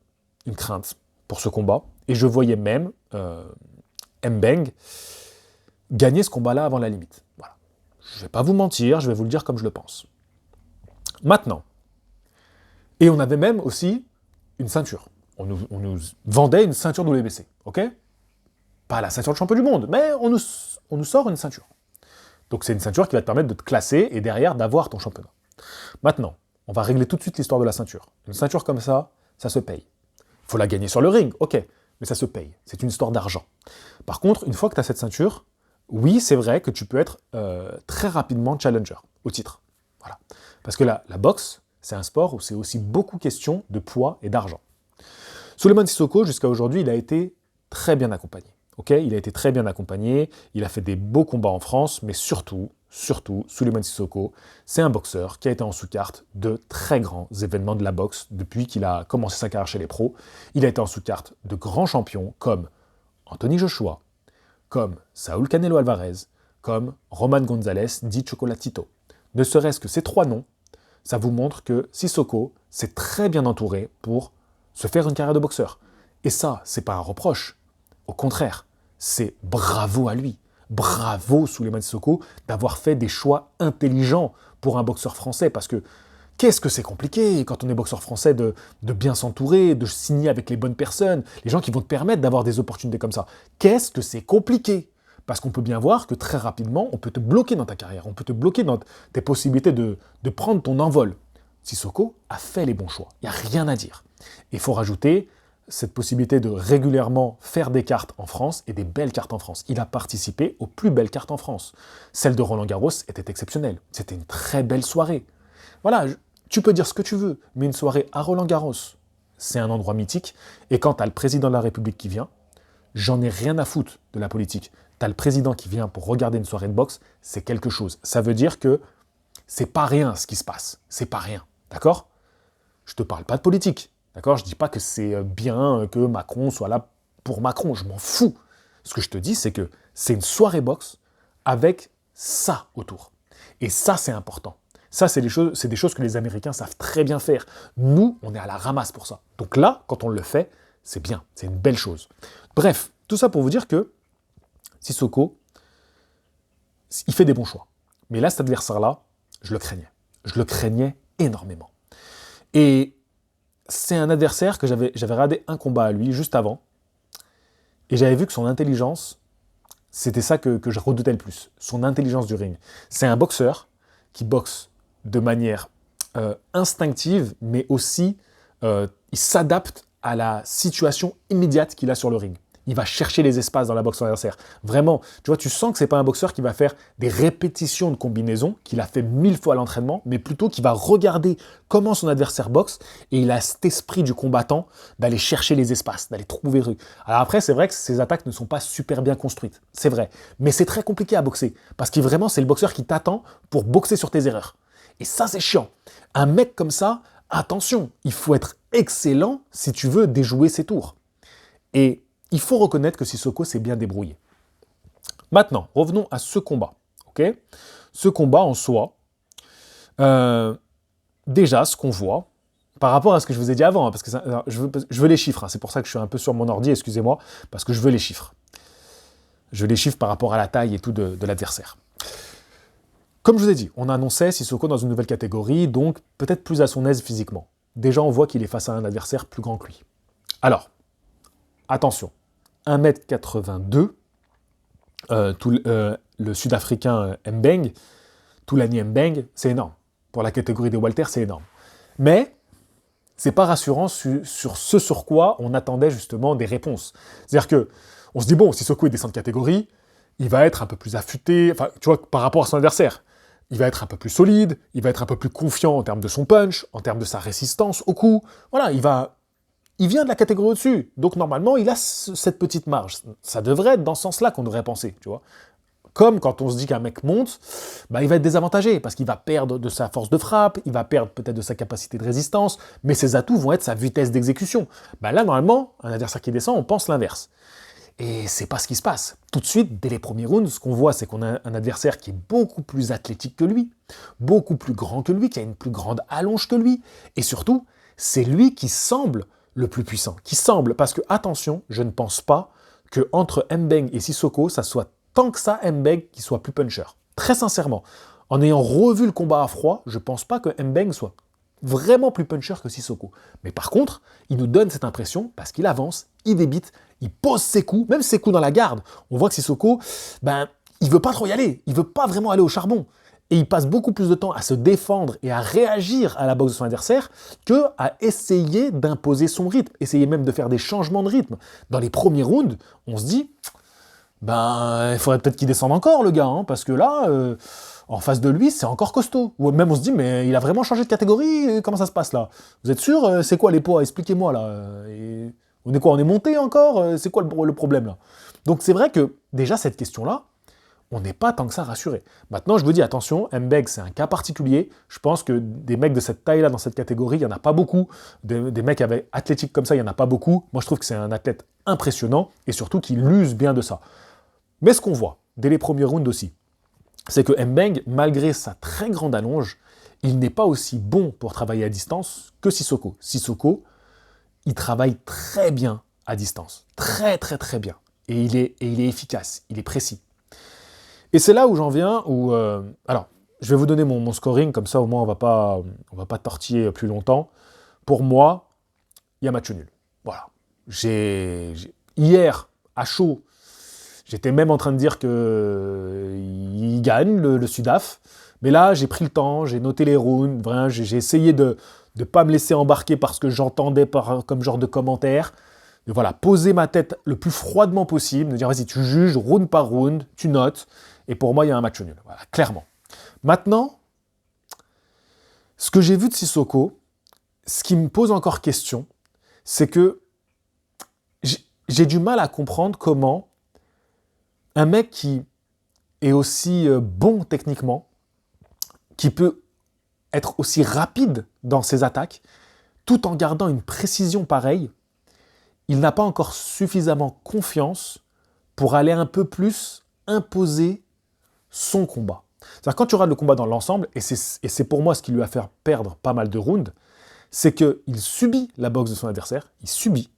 une crainte pour ce combat, et je voyais même Mbengue gagner ce combat-là avant la limite. Voilà. Je ne vais pas vous mentir, je vais vous le dire comme je le pense. Maintenant, et on avait même aussi une ceinture. On nous vendait une ceinture WBC, ok? Pas la ceinture de champion du monde, mais on nous sort une ceinture. Donc c'est une ceinture qui va te permettre de te classer et derrière d'avoir ton championnat. Maintenant, on va régler tout de suite l'histoire de la ceinture. Une ceinture comme ça se paye. Il faut la gagner sur le ring, ok, mais ça se paye. C'est une histoire d'argent. Par contre, une fois que tu as cette ceinture, oui, c'est vrai que tu peux être très rapidement challenger au titre. Voilà. Parce que la boxe, c'est un sport où c'est aussi beaucoup question de poids et d'argent. Souleymane Sissoko, jusqu'à aujourd'hui, il a été très bien accompagné. Okay, il a été très bien accompagné, il a fait des beaux combats en France, mais surtout, Souleymane Sissoko, c'est un boxeur qui a été en sous-carte de très grands événements de la boxe depuis qu'il a commencé sa carrière chez les pros. Il a été en sous-carte de grands champions comme Anthony Joshua, comme Saúl Canelo Alvarez, comme Roman González dit Chocolatito. Ne serait-ce que ces trois noms, ça vous montre que Sissoko s'est très bien entouré pour se faire une carrière de boxeur. Et ça, c'est pas un reproche. Au contraire, c'est bravo à lui. Bravo Souleymane Sissoko d'avoir fait des choix intelligents pour un boxeur français. Parce que qu'est-ce que c'est compliqué quand on est boxeur français de bien s'entourer, de signer avec les bonnes personnes, les gens qui vont te permettre d'avoir des opportunités comme ça. Qu'est-ce que c'est compliqué? Parce qu'on peut bien voir que très rapidement, on peut te bloquer dans ta carrière, on peut te bloquer dans tes possibilités de prendre ton envol. Sissoko a fait les bons choix, il n'y a rien à dire. Il faut rajouter cette possibilité de régulièrement faire des cartes en France et des belles cartes en France. Il a participé aux plus belles cartes en France. Celle de Roland Garros était exceptionnelle. C'était une très belle soirée. Voilà, tu peux dire ce que tu veux, mais une soirée à Roland Garros, c'est un endroit mythique. Et quand tu as le président de la République qui vient, j'en ai rien à foutre de la politique. Tu as le président qui vient pour regarder une soirée de boxe, c'est quelque chose. Ça veut dire que c'est pas rien ce qui se passe. C'est pas rien. D'accord? Je te parle pas de politique. D'accord? Je ne dis pas que c'est bien que Macron soit là pour Macron, je m'en fous. Ce que je te dis, c'est que c'est une soirée boxe avec ça autour. Et ça, c'est important. Ça, c'est des choses que les Américains savent très bien faire. Nous, on est à la ramasse pour ça. Donc là, quand on le fait, c'est bien, c'est une belle chose. Bref, tout ça pour vous dire que Sissoko, il fait des bons choix. Mais là, cet adversaire-là, je le craignais. Je le craignais énormément. Et c'est un adversaire que j'avais regardé un combat à lui juste avant, et j'avais vu que son intelligence, c'était ça que je redoutais le plus, son intelligence du ring. C'est un boxeur qui boxe de manière instinctive, mais aussi il s'adapte à la situation immédiate qu'il a sur le ring. Il va chercher les espaces dans la boxe adversaire. Vraiment, tu vois, tu sens que c'est pas un boxeur qui va faire des répétitions de combinaisons, qu'il a fait 1000 fois à l'entraînement, mais plutôt qui va regarder comment son adversaire boxe, et il a cet esprit du combattant d'aller chercher les espaces, d'aller trouver rue. Alors après, c'est vrai que ses attaques ne sont pas super bien construites, c'est vrai, mais c'est très compliqué à boxer, parce que vraiment, c'est le boxeur qui t'attend pour boxer sur tes erreurs. Et ça, c'est chiant. Un mec comme ça, attention, il faut être excellent si tu veux déjouer ses tours. Et il faut reconnaître que Sissoko s'est bien débrouillé. Maintenant, revenons à ce combat. Okay, ce combat en soi, déjà, ce qu'on voit, par rapport à ce que je vous ai dit avant, parce que je veux les chiffres, c'est pour ça que je suis un peu sur mon ordi, excusez-moi, parce que je veux les chiffres. Je veux les chiffres par rapport à la taille et tout de l'adversaire. Comme je vous ai dit, on annonçait Sissoko dans une nouvelle catégorie, donc peut-être plus à son aise physiquement. Déjà, on voit qu'il est face à un adversaire plus grand que lui. Alors, attention, 1m82, le Sud-Africain Mbengue, Toulani Mbengue, c'est énorme. pour la catégorie des Walter, c'est énorme. Mais c'est pas rassurant sur ce sur quoi on attendait justement des réponses. C'est-à-dire que on se dit, bon, Sissoko il descend de catégorie, il va être un peu plus affûté, enfin, tu vois, par rapport à son adversaire. Il va être un peu plus solide, il va être un peu plus confiant en termes de son punch, en termes de sa résistance au coup. Voilà, il vient de la catégorie au-dessus. Donc normalement, il a cette petite marge. Ça devrait être dans ce sens-là qu'on devrait penser, tu vois. Comme quand on se dit qu'un mec monte, bah, il va être désavantagé, parce qu'il va perdre de sa force de frappe, il va perdre peut-être de sa capacité de résistance, mais ses atouts vont être sa vitesse d'exécution. Bah, là, normalement, un adversaire qui descend, on pense l'inverse. Et c'est pas ce qui se passe. Tout de suite, dès les premiers rounds, ce qu'on voit, c'est qu'on a un adversaire qui est beaucoup plus athlétique que lui, beaucoup plus grand que lui, qui a une plus grande allonge que lui, et surtout, c'est lui qui semble le plus puissant. Qui semble, parce que, attention, je ne pense pas que entre Mbengue et Sissoko, ça soit tant que ça Mbengue qui soit plus puncher. Très sincèrement, en ayant revu le combat à froid, je pense pas que Mbengue soit vraiment plus puncher que Sissoko. Mais par contre, il nous donne cette impression parce qu'il avance, il débite, il pose ses coups, même ses coups dans la garde. On voit que Sissoko, il veut pas trop y aller, il veut pas vraiment aller au charbon. Et il passe beaucoup plus de temps à se défendre et à réagir à la boxe de son adversaire que à essayer d'imposer son rythme, essayer même de faire des changements de rythme. Dans les premiers rounds, on se dit, il faudrait peut-être qu'il descende encore, le gars, hein, parce que là, en face de lui, c'est encore costaud. Ou même on se dit, mais il a vraiment changé de catégorie, comment ça se passe là? Vous êtes sûr? C'est quoi les poids? Expliquez-moi là. Et on est quoi? On est monté encore? C'est quoi le problème là? Donc c'est vrai que déjà cette question-là, on n'est pas tant que ça rassuré. Maintenant, je vous dis, attention, Mbengue, c'est un cas particulier. Je pense que des mecs de cette taille-là, dans cette catégorie, il n'y en a pas beaucoup. Des mecs avec athlétiques comme ça, il n'y en a pas beaucoup. Moi, je trouve que c'est un athlète impressionnant et surtout qu'il use bien de ça. Mais ce qu'on voit, dès les premiers rounds aussi, c'est que Mbengue, malgré sa très grande allonge, il n'est pas aussi bon pour travailler à distance que Sissoko. Sissoko, il travaille très bien à distance. Très, très, très bien. Et il est efficace, il est précis. Et c'est là où j'en viens, alors, je vais vous donner mon scoring, comme ça au moins on va pas tortiller plus longtemps. Pour moi, il y a match nul. Voilà. Hier, à chaud, j'étais même en train de dire qu'il gagne, le Sudaf. Mais là, j'ai pris le temps, j'ai noté les rounds, vraiment, j'ai essayé de ne pas me laisser embarquer par ce que j'entendais comme genre de commentaires. De voilà, poser ma tête le plus froidement possible, de dire vas-y, tu juges round par round, tu notes. Et pour moi, il y a un match nul. Voilà, clairement. Maintenant, ce que j'ai vu de Sissoko, ce qui me pose encore question, c'est que j'ai du mal à comprendre comment un mec qui est aussi bon techniquement, qui peut être aussi rapide dans ses attaques, tout en gardant une précision pareille, il n'a pas encore suffisamment confiance pour aller un peu plus imposer son combat. C'est-à-dire quand tu regardes le combat dans l'ensemble, et c'est pour moi ce qui lui a fait perdre pas mal de rounds, c'est qu'il subit la boxe de son adversaire, il subit,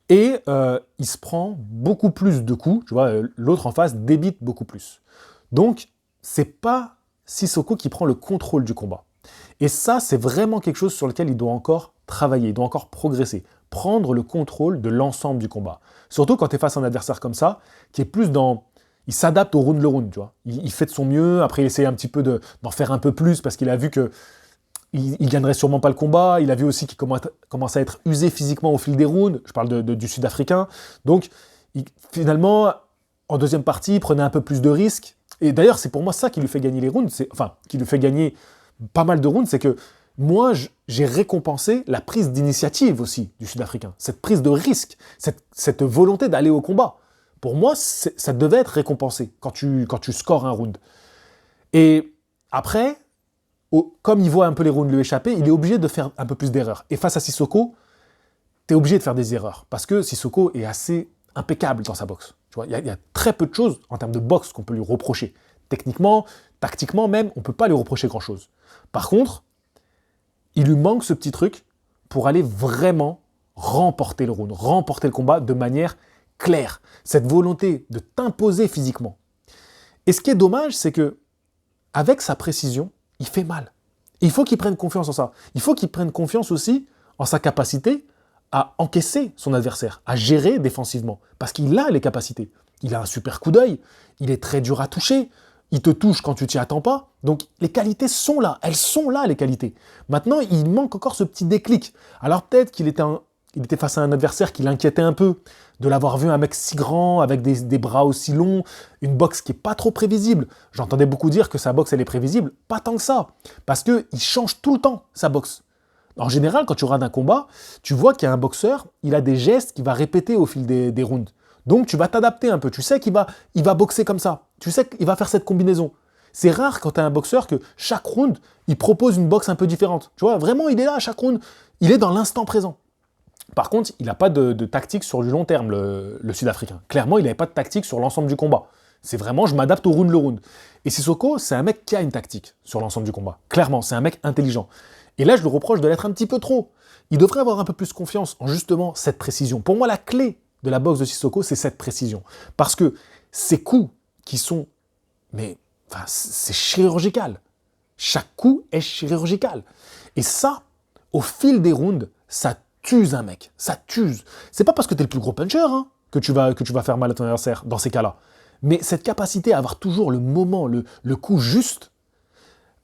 et il se prend beaucoup plus de coups, tu vois, l'autre en face débite beaucoup plus. Donc, c'est pas Sissoko qui prend le contrôle du combat. Et ça, c'est vraiment quelque chose sur lequel il doit encore travailler, il doit encore progresser, prendre le contrôle de l'ensemble du combat. Surtout quand tu es face à un adversaire comme ça, qui est plus dans... Il s'adapte au round le round, tu vois. Il fait de son mieux, après il essaie un petit peu d'en faire un peu plus, parce qu'il a vu que il gagnerait sûrement pas le combat, il a vu aussi qu'il commence à être usé physiquement au fil des rounds, je parle du Sud-Africain, donc finalement, en deuxième partie, il prenait un peu plus de risques, et d'ailleurs c'est pour moi ça qui lui fait gagner les rounds, qui lui fait gagner pas mal de rounds, c'est que moi j'ai récompensé la prise d'initiative aussi du Sud-Africain, cette prise de risque, cette volonté d'aller au combat. Pour moi, ça devait être récompensé quand tu scores un round. Et après, comme il voit un peu les rounds lui échapper, il est obligé de faire un peu plus d'erreurs. Et face à Sissoko, tu es obligé de faire des erreurs. Parce que Sissoko est assez impeccable dans sa boxe. Tu vois, il y a très peu de choses en termes de boxe qu'on peut lui reprocher. Techniquement, tactiquement même, on ne peut pas lui reprocher grand-chose. Par contre, il lui manque ce petit truc pour aller vraiment remporter le round, remporter le combat de manière claire. Cette volonté de t'imposer physiquement. Et ce qui est dommage, c'est que avec sa précision, il fait mal. Et il faut qu'il prenne confiance en ça. Il faut qu'il prenne confiance aussi en sa capacité à encaisser son adversaire, à gérer défensivement. Parce qu'il a les capacités. Il a un super coup d'œil, il est très dur à toucher. il te touche quand tu t'y attends pas. Donc les qualités sont là, elles sont là les qualités. Maintenant, il manque encore ce petit déclic. Alors peut-être qu'il était, il était face à un adversaire qui l'inquiétait un peu, de l'avoir vu un mec si grand, avec des bras aussi longs, une boxe qui est pas trop prévisible. J'entendais beaucoup dire que sa boxe elle est prévisible, pas tant que ça, parce qu'il change tout le temps sa boxe. En général, quand tu regardes un combat, tu vois qu'il y a un boxeur, il a des gestes qu'il va répéter au fil des rounds. Donc tu vas t'adapter un peu, tu sais il va boxer comme ça, tu sais qu'il va faire cette combinaison. C'est rare quand tu as un boxeur que chaque round, il propose une boxe un peu différente. Tu vois, vraiment, il est là à chaque round, il est dans l'instant présent. Par contre, il n'a pas de tactique sur du long terme, le Sud-Africain. Clairement, il n'avait pas de tactique sur l'ensemble du combat. C'est vraiment, je m'adapte au round le round. Et Sissoko, c'est un mec qui a une tactique sur l'ensemble du combat. Clairement, c'est un mec intelligent. Et là, je le reproche de l'être un petit peu trop. Il devrait avoir un peu plus confiance en justement cette précision. Pour moi, la clé de la boxe de Sissoko, c'est cette précision. Parce que ces coups qui sont... Mais enfin, c'est chirurgical. Chaque coup est chirurgical. Et ça, au fil des rounds, ça tue un mec. Ça tue. C'est pas parce que tu es le plus gros puncher que tu vas faire mal à ton adversaire dans ces cas-là. Mais cette capacité à avoir toujours le moment, le coup juste,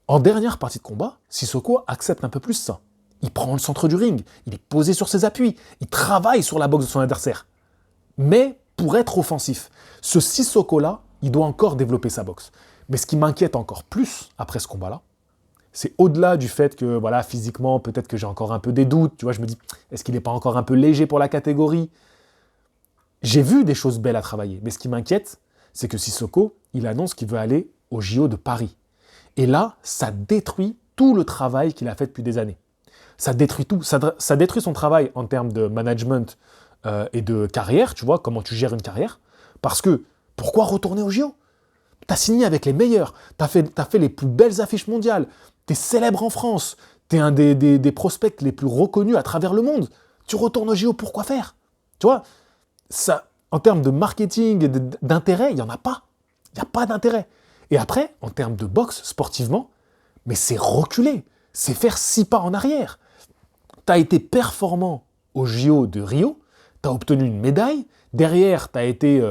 en dernière partie de combat, Sissoko accepte un peu plus ça. Il prend le centre du ring, il est posé sur ses appuis, il travaille sur la boxe de son adversaire. Mais pour être offensif, ce Sissoko-là, il doit encore développer sa boxe. Mais ce qui m'inquiète encore plus après ce combat-là, c'est au-delà du fait que, voilà, physiquement, peut-être que j'ai encore un peu des doutes. Tu vois, je me dis, est-ce qu'il n'est pas encore un peu léger pour la catégorie? J'ai vu des choses belles à travailler. Mais ce qui m'inquiète, c'est que Sissoko, il annonce qu'il veut aller au JO de Paris. Et là, ça détruit tout le travail qu'il a fait depuis des années. Ça détruit tout. Ça détruit son travail en termes de management et de carrière, tu vois, comment tu gères une carrière. Parce que, pourquoi retourner au JO? T'as signé avec les meilleurs, t'as fait les plus belles affiches mondiales, t'es célèbre en France, t'es un des prospects les plus reconnus à travers le monde. Tu retournes au JO, pourquoi faire? Tu vois, ça, en termes de marketing et d'intérêt, il n'y en a pas. Il n'y a pas d'intérêt. Et après, en termes de boxe, sportivement, mais c'est reculer, c'est faire 6 pas en arrière. T'as été performant au JO de Rio, t'as obtenu une médaille, derrière, tu as été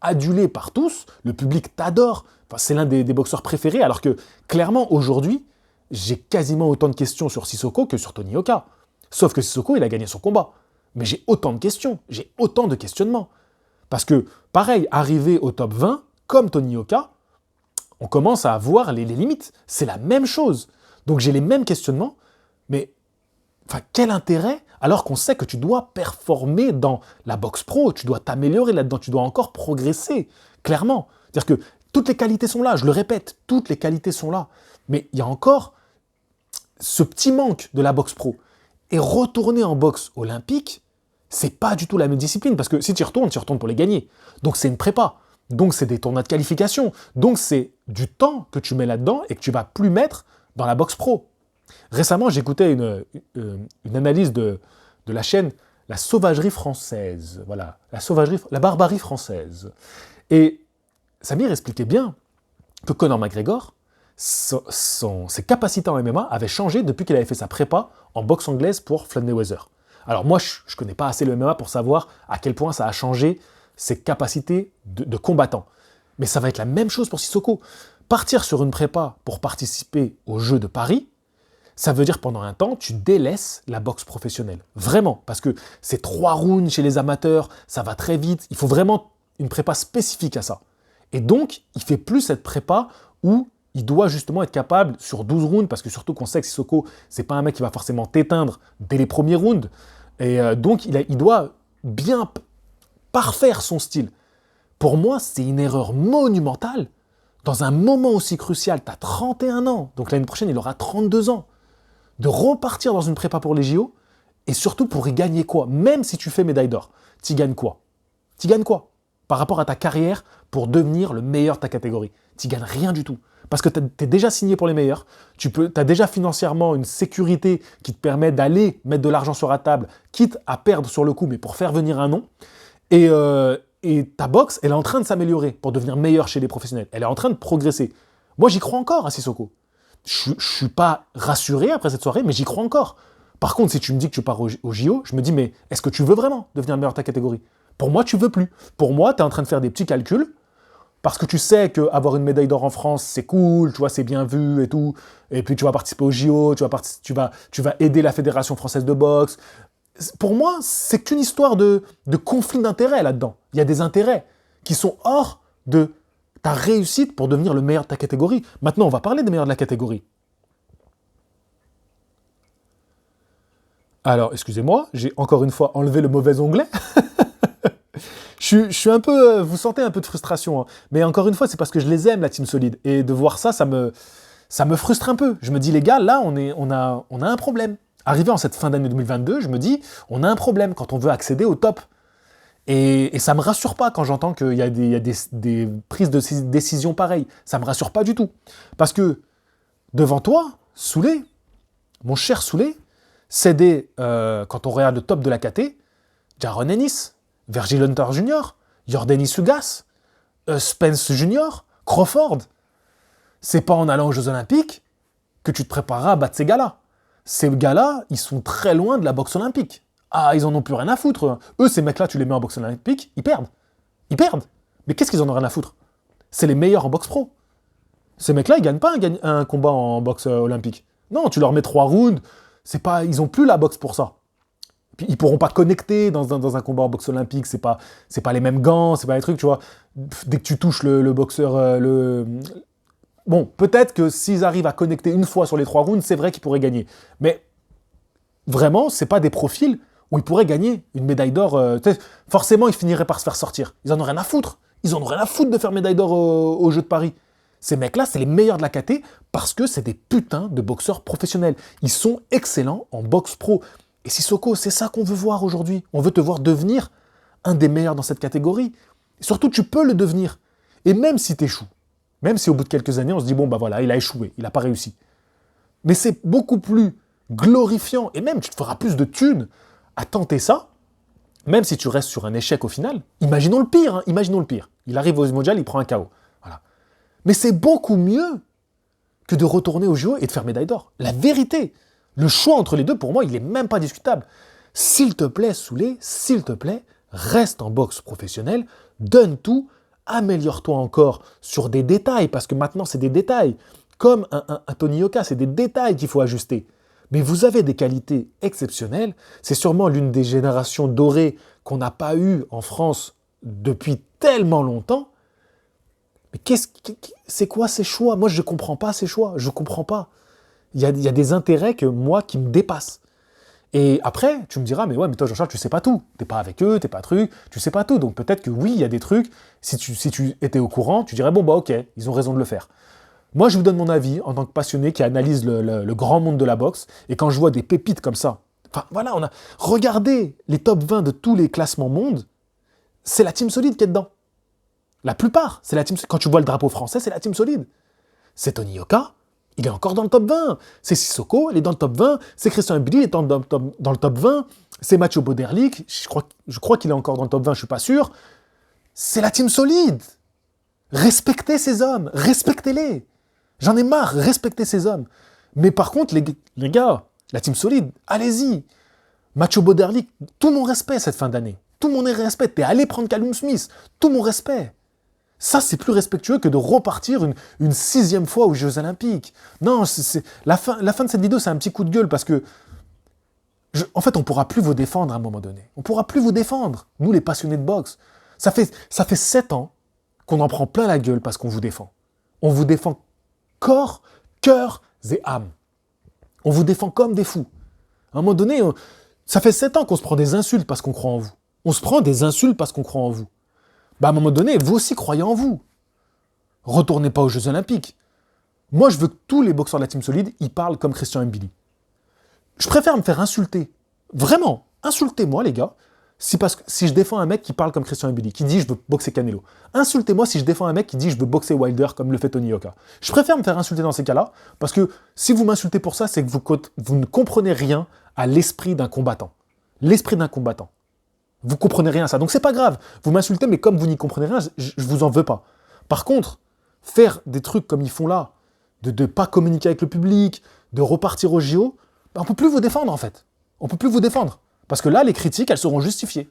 adulé par tous, le public t'adore, enfin, c'est l'un des boxeurs préférés, alors que clairement, aujourd'hui, j'ai quasiment autant de questions sur Sissoko que sur Tony Yoka. Sauf que Sissoko, il a gagné son combat. Mais j'ai autant de questions, j'ai autant de questionnements. Parce que, pareil, arriver au top 20, comme Tony Yoka, on commence à avoir les limites. C'est la même chose. Donc j'ai les mêmes questionnements, mais enfin, quel intérêt alors qu'on sait que tu dois performer dans la boxe pro, tu dois t'améliorer là-dedans, tu dois encore progresser, clairement. C'est-à-dire que toutes les qualités sont là, je le répète, toutes les qualités sont là. Mais il y a encore ce petit manque de la boxe pro. Et retourner en boxe olympique, c'est pas du tout la même discipline, parce que si tu y retournes pour les gagner. Donc c'est une prépa, donc c'est des tournois de qualification, donc c'est du temps que tu mets là-dedans et que tu vas plus mettre dans la boxe pro. Récemment, j'écoutais une analyse de la chaîne La Sauvagerie Française. Voilà, la barbarie française. Et Samir expliquait bien que Conor McGregor, ses capacités en MMA avaient changé depuis qu'il avait fait sa prépa en boxe anglaise pour Floyd Mayweather. Alors moi, je ne connais pas assez le MMA pour savoir à quel point ça a changé ses capacités de combattant. Mais ça va être la même chose pour Sissoko. Partir sur une prépa pour participer aux Jeux de Paris, ça veut dire pendant un temps, tu délaisses la boxe professionnelle. Vraiment, parce que c'est 3 rounds chez les amateurs, ça va très vite, il faut vraiment une prépa spécifique à ça. Et donc, il fait plus cette prépa où il doit justement être capable, sur 12 rounds, parce que surtout qu'on sait que Sissoko, c'est pas un mec qui va forcément t'éteindre dès les premiers rounds, et donc il doit bien parfaire son style. Pour moi, c'est une erreur monumentale. Dans un moment aussi crucial, tu as 31 ans, donc l'année prochaine, il aura 32 ans. De repartir dans une prépa pour les JO, et surtout pour y gagner quoi? Même si tu fais médaille d'or, tu gagnes quoi? Tu gagnes quoi? Par rapport à ta carrière pour devenir le meilleur de ta catégorie. Tu gagnes rien du tout. Parce que tu es déjà signé pour les meilleurs, tu as déjà financièrement une sécurité qui te permet d'aller mettre de l'argent sur la table, quitte à perdre sur le coup, mais pour faire venir un nom. Et ta boxe, elle est en train de s'améliorer pour devenir meilleure chez les professionnels. Elle est en train de progresser. Moi, j'y crois encore à Sissoko. Je ne suis pas rassuré après cette soirée, mais j'y crois encore. Par contre, si tu me dis que tu pars au JO, je me dis, mais est-ce que tu veux vraiment devenir le meilleur de ta catégorie? Pour moi, tu veux plus. Pour moi, tu es en train de faire des petits calculs. parce que tu sais qu'avoir une médaille d'or en France, c'est cool, tu vois, c'est bien vu et tout, et puis tu vas participer au JO, tu vas aider la Fédération française de boxe. Pour moi, c'est qu'une histoire de conflit d'intérêts là-dedans. Il y a des intérêts qui sont hors de ta réussite pour devenir le meilleur de ta catégorie. Maintenant, on va parler des meilleurs de la catégorie. Alors, excusez-moi, j'ai encore une fois enlevé le mauvais onglet. Je suis un peu... vous sentez un peu de frustration, hein. Mais encore une fois, c'est parce que je les aime, la team solide. Et de voir ça, ça me frustre un peu. Je me dis, les gars, là, on a un problème. Arrivé en cette fin d'année 2022, je me dis, on a un problème quand on veut accéder au top. Et ça me rassure pas quand j'entends qu'il y a des prises de décision pareilles. Ça me rassure pas du tout. Parce que, devant toi, Souley, mon cher Souley, c'est quand on regarde le top de la KT, Jaron Ennis, Virgil Hunter Jr., Yordenis Ugas, Spence Jr., Crawford. C'est pas en allant aux Jeux Olympiques que tu te prépareras à battre ces gars-là. Ces gars-là, ils sont très loin de la boxe olympique. Ah, ils en ont plus rien à foutre. Eux, ces mecs-là, tu les mets en boxe olympique, ils perdent. Ils perdent. Mais qu'est-ce qu'ils en ont rien à foutre? C'est les meilleurs en boxe pro. Ces mecs-là, ils gagnent pas un combat en boxe olympique. Non, tu leur mets 3 rounds, ils ont plus la boxe pour ça. Puis ils pourront pas connecter dans un combat en boxe olympique, c'est pas les mêmes gants, c'est pas les trucs, tu vois. Dès que tu touches le boxeur, bon, peut-être que s'ils arrivent à connecter une fois sur les 3 rounds, c'est vrai qu'ils pourraient gagner. Mais vraiment, c'est pas des profils où ils pourraient gagner une médaille d'or. Forcément, ils finiraient par se faire sortir. Ils en ont rien à foutre. Ils en ont rien à foutre de faire médaille d'or aux Jeux de Paris. Ces mecs-là, c'est les meilleurs de la KT parce que c'est des putains de boxeurs professionnels. Ils sont excellents en boxe pro. Et Sissoko, c'est ça qu'on veut voir aujourd'hui. On veut te voir devenir un des meilleurs dans cette catégorie. Et surtout, tu peux le devenir. Et même si tu échoues, même si au bout de quelques années, on se dit, bon, bah voilà, il a échoué, il n'a pas réussi. Mais c'est beaucoup plus glorifiant, et même tu te feras plus de thunes à tenter ça, même si tu restes sur un échec au final. Imaginons le pire, hein, imaginons le pire. Il arrive aux mondiales, il prend un KO. Voilà. Mais c'est beaucoup mieux que de retourner au JO et de faire médaille d'or. La vérité, le choix entre les deux, pour moi, il n'est même pas discutable. S'il te plaît, Souley, s'il te plaît, reste en boxe professionnelle, donne tout, améliore-toi encore sur des détails, parce que maintenant, c'est des détails. Comme un Tony Yoka, c'est des détails qu'il faut ajuster. Mais vous avez des qualités exceptionnelles. C'est sûrement l'une des générations dorées qu'on n'a pas eues en France depuis tellement longtemps. Mais c'est quoi ces choix? Moi, je ne comprends pas ces choix. Je ne comprends pas. Il y a des intérêts qui me dépassent. Et après, tu me diras, mais toi, Jean-Charles, tu sais pas tout. T'es pas avec eux, t'es pas truc, tu sais pas tout. Donc peut-être que oui, il y a des trucs. Si tu étais au courant, tu dirais, bon, bah ok, ils ont raison de le faire. Moi, je vous donne mon avis en tant que passionné qui analyse le grand monde de la boxe. Et quand je vois des pépites comme ça, enfin voilà, regardez les top 20 de tous les classements monde, c'est la team solide qui est dedans. La plupart, c'est la team solide. Quand tu vois le drapeau français, c'est la team solide. C'est Tony Yoka, il est encore dans le top 20. C'est Sissoko, il est dans le top 20. C'est Christian Mbili, il est dans le top 20. C'est Mathieu Boderlik, je crois qu'il est encore dans le top 20, je suis pas sûr. C'est la team solide. Respectez ces hommes, respectez-les. J'en ai marre, respectez ces hommes. Mais par contre, les gars, la team solide, allez-y. Mathieu Boderlik, tout mon respect cette fin d'année. Tout mon respect. T'es allé prendre Callum Smith. Tout mon respect. Ça, c'est plus respectueux que de repartir une 6e fois aux Jeux Olympiques. Non, la fin de cette vidéo, c'est un petit coup de gueule parce que, en fait, on ne pourra plus vous défendre à un moment donné. On ne pourra plus vous défendre, nous les passionnés de boxe. Ça fait 7 ans qu'on en prend plein la gueule parce qu'on vous défend. On vous défend corps, cœur et âme. On vous défend comme des fous. À un moment donné, ça fait 7 ans qu'on se prend des insultes parce qu'on croit en vous. On se prend des insultes parce qu'on croit en vous. Bah à un moment donné, vous aussi croyez en vous. Retournez pas aux Jeux Olympiques. Moi, je veux que tous les boxeurs de la team solide, ils parlent comme Christian Mbili. Je préfère me faire insulter. Vraiment, insultez-moi, les gars, si je défends un mec qui parle comme Christian Mbili, qui dit « je veux boxer Canelo ». Insultez-moi si je défends un mec qui dit « je veux boxer Wilder » comme le fait Tony Yoka. Je préfère me faire insulter dans ces cas-là, parce que si vous m'insultez pour ça, c'est que vous ne comprenez rien à l'esprit d'un combattant. L'esprit d'un combattant. Vous comprenez rien à ça. Donc c'est pas grave. Vous m'insultez, mais comme vous n'y comprenez rien, je vous en veux pas. Par contre, faire des trucs comme ils font là, de ne pas communiquer avec le public, de repartir au JO, on peut plus vous défendre en fait. On peut plus vous défendre. Parce que là, les critiques, elles seront justifiées.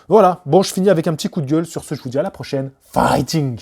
Voilà. Bon, je finis avec un petit coup de gueule. Sur ce, je vous dis à la prochaine. Fighting!